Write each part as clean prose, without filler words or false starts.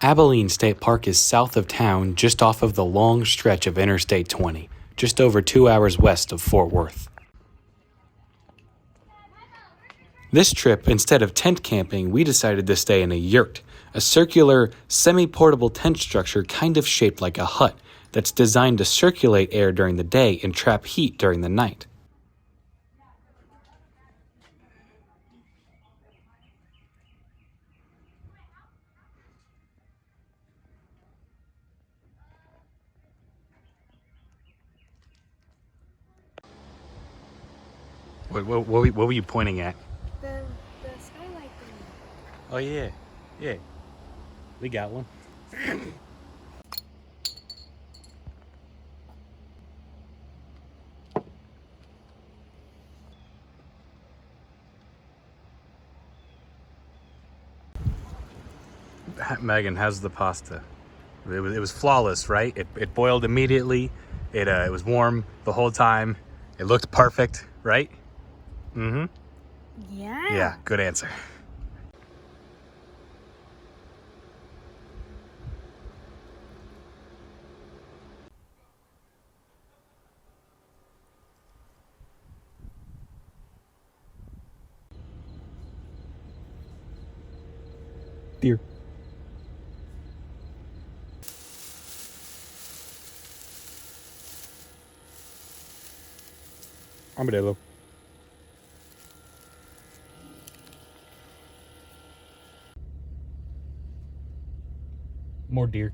Abilene State Park is south of town, just off of the long stretch of Interstate 20, just over 2 hours west of Fort Worth. This trip, instead of tent camping, we decided to stay in a yurt, a circular, semi-portable tent structure kind of shaped like a hut that's designed to circulate air during the day and trap heat during the night. What were you pointing at? The skylight thing. Oh yeah, we got one. Megan, how's the pasta? It was flawless, right? It boiled immediately. It was warm the whole time. It looked perfect, right? Mm-hmm. Yeah. Yeah, good answer. Deer. Armadillo. More deer.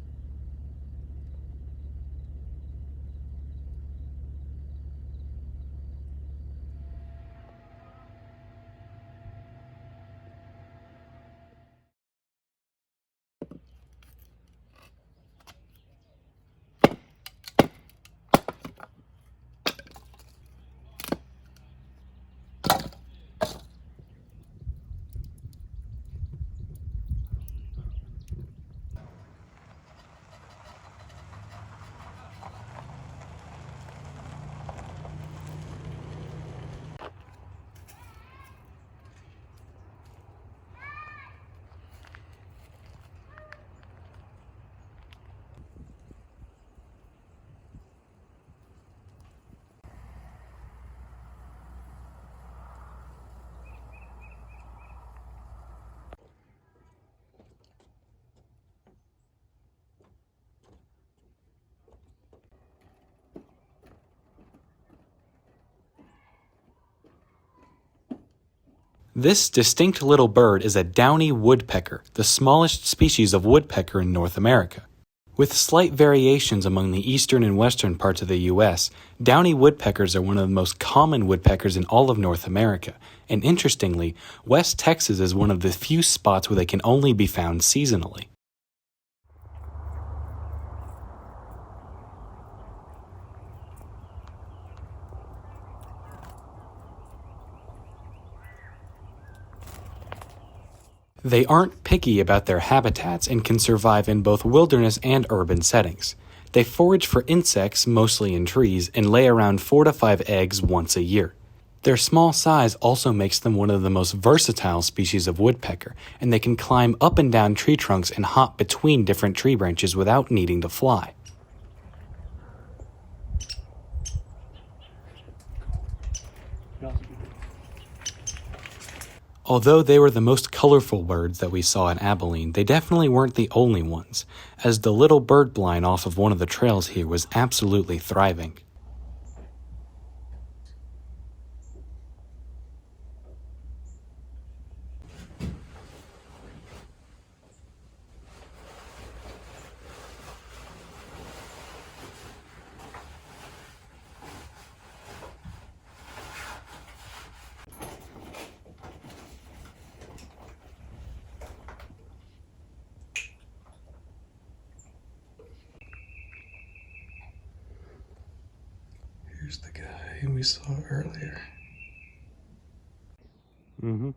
This distinct little bird is a downy woodpecker, the smallest species of woodpecker in North America. With slight variations among the eastern and western parts of the U.S., downy woodpeckers are one of the most common woodpeckers in all of North America, and interestingly, West Texas is one of the few spots where they can only be found seasonally. They aren't picky about their habitats and can survive in both wilderness and urban settings. They forage for insects, mostly in trees, and lay around 4 to 5 eggs once a year. Their small size also makes them one of the most versatile species of woodpecker, and they can climb up and down tree trunks and hop between different tree branches without needing to fly. Although they were the most colorful birds that we saw in Abilene, they definitely weren't the only ones, as the little bird blind off of one of the trails here was absolutely thriving. Here's the guy we saw earlier. Mm-hmm.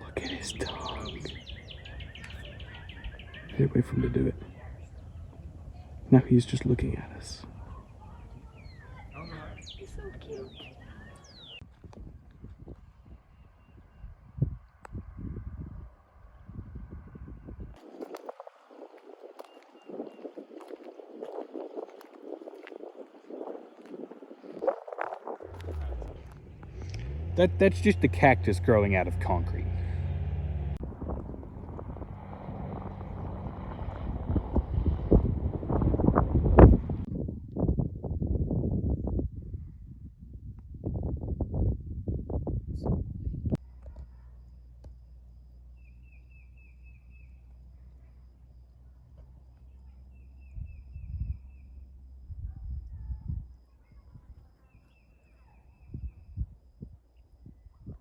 Look at his dog. Hey, wait for him to do it. Now he's just looking at us. He's so cute. That's just the cactus growing out of concrete.